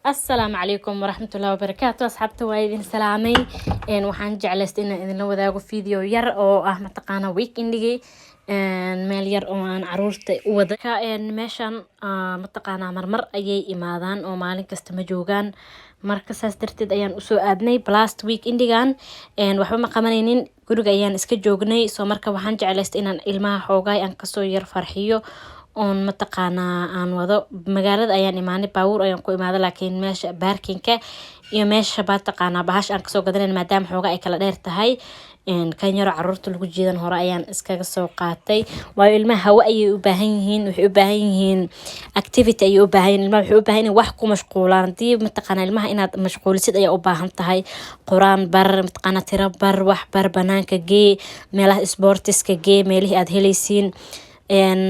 السلام عليكم ورحمة الله وبركاته أصحابتي وايدين سلامي waxaan jeclaystay inaan idinla wadaago video yar oo ah mataqaana weekendigi meel yar oo aan caruurta u wada meeshan mataqaana marmar ayay imaadaan oo maalin kasta ma joogaan marka saas darteed ayaan usoo aadnay last weekendigan waxba ma qabanaynin guriga ayaan iska joognay soo marka waxaan jeclaystay inaan ilmaha xoogay aan kasoo yar farxiyo on mataqaana aan wado magaalada ayaan imaanay baawur ayaan ku imaaday laakiin meesha baarkinka iyo meesha mataqaana bahash aan kasoo gadanay maadaama xooga ay kala dheer tahay kan yaro caruurta lagu jiidan hore ayaan iskaga soo qaatay waayo ilmaha hawo ayay u baahan yihiin waxay u baahan yihiin activity ayay u baahan yihiin ilmaha waxay u baahan yihiin wax ku mashquulaan hadii mataqaana ilmaha inaad mashquulisid ayaa u baahan tahay quraan bar mataqaana tiro bar wax bar banaanka gee meelaha sportiska gee meelihii aad helaysiin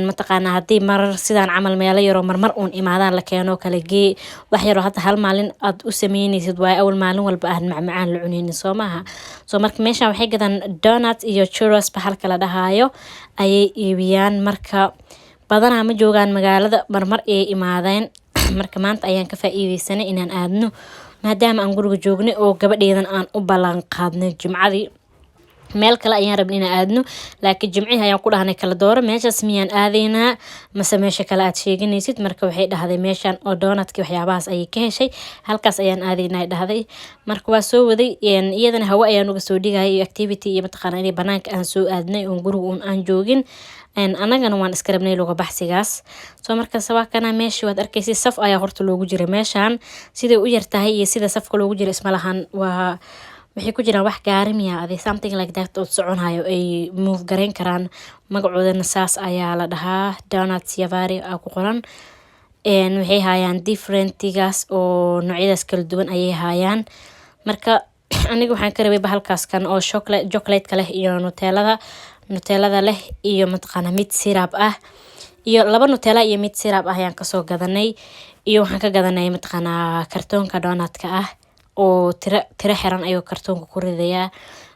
mataqaana hadii mar sidaan camal meelo yaro marmar uun imaadaan la keeno kala gee wax yaro hadda hal maalin aad u sameynaysid waayo awal maalin walba aad macmacaan la cunaynin soo maaha soo marka meeshan waxay gadaan donuts iyo churros bahalka la dhahaayo ayay iibiyaan marka badanaa ma joogaan magaalada marmar ayay imaadeen marka maanta ayaan ka faa'iideysanay inaan aadno maadaama aan guriga joognay oo gabadheedan aan u ballan qaadnay jimcadii meel kale ayaan rabnay inaan aadno laakiin jimcihi ayaan ku dhahnay kala dooro meeshaas miyaan aadaynaa mase meesha kale aad sheeganaysid marka waxay dhahday meeshan oo donutkii waxyaabahaas ayay ka heshay halkaas ayaan aadaynaa dhahday marka waa soo waday iyadana hawo ayaan uga soo dhigayay iyo activity iyo mataqaana inay banaanka aan soo aadnay oon guriga uun aan joogin anagana waan iska rabnay luga baxsigaas soo markaas waa kana meeshii waad arkaysay saf ayaa horta loogu jiray meeshan siday u yartahay iyo sida safka loogu jiro isma lahan waa waxay ku jiraan wax gaarimiya adi something like that oo soconayo ay move gareyn karaan magacoodana saas ayaa la dhahaa donuts yavari aa ku qoran waxay hayaan differentigaas oo noocyadaas kala duwan ayay hayaan marka aniga waxaan ka rabay bahalkaas kan oo chocolate leh iyo nutellada leh iyo mataqaana mid syrup ah iyo laba nutella iyo mid syrup ah ayaan kasoo gadanay iyo waxaan ka gadanay mataqaana kartoonka donutka ah oo tira xiran ayuu kartoonka ku ridayaa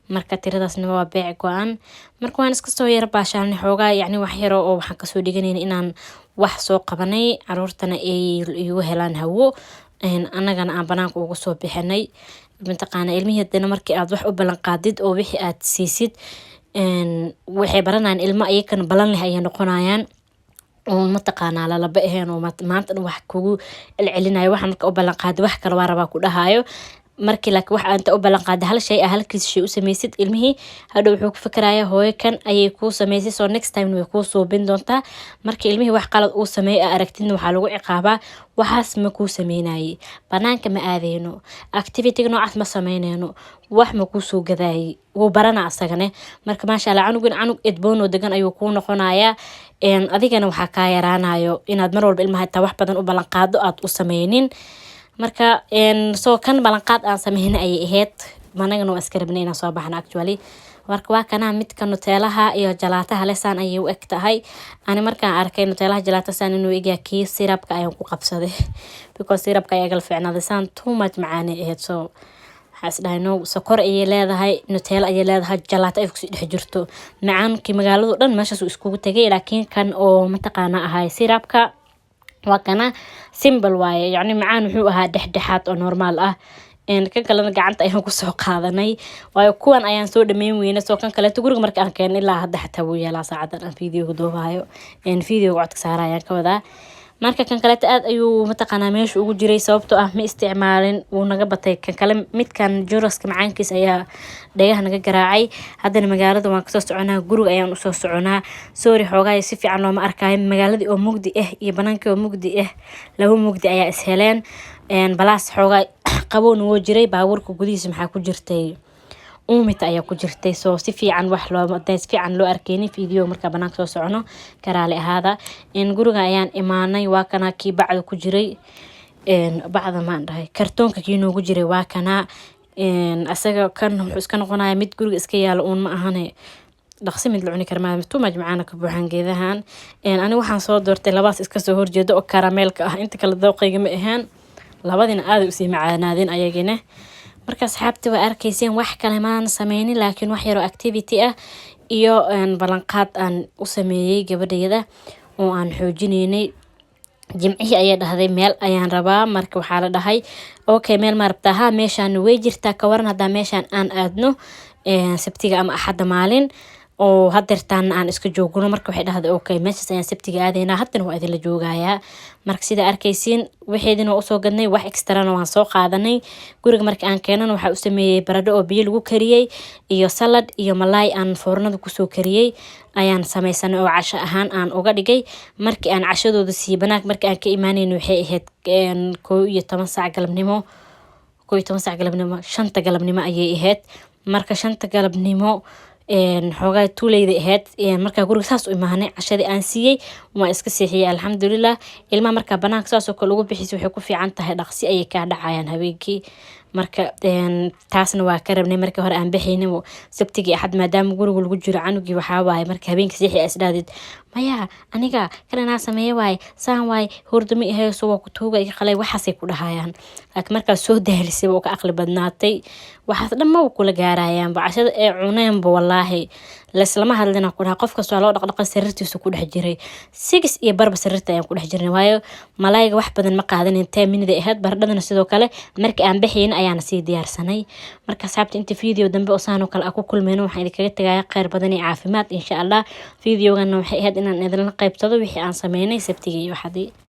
marka tiradaasna waa beec go-an marka waan iska soo yar baashaanay xoogaa yacni wax yaro oo waxaan kasoo dhiganayna inaan wax soo qabanay caruurtana ay igu helaan hawo annagana aan banaanka uga soo bixinay mataqaana ilmihii hadana markii aad wax u ballan qaadid oo wixii aad siisid waxay baranayaan ilmo ayakana balan leh ayay noqonayaan oo mataqaana lalaba aheen oo maanta wax kugu celcelinayo waxa marka u ballan qaad wax kale waa rabaa ku dhahayo markii laakiin wax aanta u ballan qaad hal shay halkiis shay u sameeysid ilmihii hadhow wuxuu ku fikirayaa hooyo kan ayay ku sameysay so next time way ku soobin doontaa markii ilmihii wax qalad uu sameeyay aragtidna waxa lagu ciqaabaa waxaas ma ku sameynayay banaanka ma aadeyno activity noocaas ma sameynayno wax ma ku soo gadaayay wuu barana asagane marka maasha Allah canug edboon oo degan ayuu ku noqonayaa adigana waxa ka yaraanayo inaad mar walba ilmaha taa wax badan u ballan qaado aad u sameynin marka soo kan ballan qaad aan sameeyna ayay ahayd managana waa iska rabnay inaan soo baxno actually marka waa kana midka nutellaha iyo jalaataha lesan ayay u eg tahay ani markaan arkay nutellaha jalaatasan inuu iga kii syrupka ayaan ku qabsaday because syrupka ayaa gal fiicnaaday san too much macaan ahayd so hasdayno sokor ayay leedahay nutella ayay leedahay jalaato ay ku dhex jirto macaankii magaaladu dhan meeshaas uu iskugu tagay laakiin kan oo mataqaana ahay syrupka waa kana simple waaye yacni macaan wuxuu ahaa dhexdhexaad oo normal ah kan kalena gacanta ayaan ku soo qaadanay waayo kuwan ayaan soo dhameyn weynay soo kan kale guriga marka aan keenay ilaa hadda xataa wuu yeelaa saacadan aan video duubayo video codka saarayaan ka wadaa marka kan kale aad ayuu mataqaana meesha ugu jiray sababtoo ah ma isticmaalin wuu naga batay kan kale midkan churroska macaankiis ayaa dhagaha naga garaacay haddana magaalada waan kasoo soconaa guriga ayaan usoo soconaa sorry xoogaa si fiican looma arkaayo magaaladii oo mugdi ah iyo banaankii oo mugdi ah laba mugdi ayaa is heleen balaas xoogaa qaboon wuu jiray baabuurka gudihiisa maxaa ku jirtay uumita ayaa ku jirtay soo si fiican wax si fiican loo arkeynin video marka banaanka soo socono karaali ahaada guriga ayaan imaanay waa kana kii bacda ku jiray bacda maan dhahay kartoonka kii noogu jiray waa kana asaga kan wuxuu iska noqonaya mid guriga iska yaalo uun ma ahane dhaqsi mid la cuni karmaa tu majmacaana ka buuxan geedahan aniga waxaan soo doortay labaas iska soo horjeedo oo karameelka ah inta kale dooqayga ma ahaan labadina aad u sii macaanaadeen ayagina marka asxaabta waa arkayseen wax kale maan sameynin laakiin wax yaro activity ah iyo ballan qaad aan u sameeyay gabadheeda oo aan xoojinaynay jimcihii ayaa dhahday meel ayaan rabaa. Marka waxaa la dhahay okay meel ma rabtaa? Ha, meeshaan way jirtaa, ka waran haddaa meeshaan aan aadno sabtiga ama axadda maalin oo hadeertaan aan iska joogno. Marka waxay dhahday okay meeshaas ayaan sabtiga aadaynaa, haddana waa idinla joogayaa. marka sida arkaysiin waxeedina waa usoo gadnay, wax extrana waan soo qaadanay. guriga marka aan keenana waxaa u sameeyey baradho oo biyo lagu kariyey iyo salad iyo malaay aan foornada kusoo kariyey ayaan samaysanay oo casho ahaan aan uga dhigay. markii aan cashadooda sii banaanka markii aan ka imaanayno waxay ahayd 11 saac galabnimo 5 galabnimo ayay ahayd. marka 5 galabnimo xoogaa tuuleyda ahayd markaa guriga saas u imaanay cashadii aan siiyey waan iska seexiyay alxamdulilah. ilmaha markaa banaanka saas oo kale ugu bixisay waxay ku fiican tahay dhaqsi ayay kaa dhacayaan habeenkii. marka taasna waa ka rabnay markii hore aan bixaynin sabtigi axad maadaama guriga lagu jiro canugii waxaa waaye marka habeenkii seexi isdhaadid maya aniga kalanaa sameeye waaye saan waaye hurdama ahayso waa ku tuuga iga qalay waxaasay ku dhahayaan. laakiin markaa soo daalisay oo ka aqli badnaatay waxaas dhamma kula gaarayaan bacashada ee cuneenba wallaahi lama hadlina ku dhaha qof kasta waa loo dhaqdhaqan sariirtiisa ku dhex jiray 6 iyo barba sariirta ayaan ku dhex jirnay waayo malaayga wax badan ma qaadanin 10 minute ahayd baradhadana sidoo kale markii aan bixin ayaana sii diyaarsanay. marka asxaabta inta video dambe oo saan oo kale ku kulmayno waxaan idinkaga tagayaa khayr badan iyo caafimaad insha Allah. videogan waxay ahayd inaan idinla qaybsado wixii aan sameynay sabtigi iyo waxadii.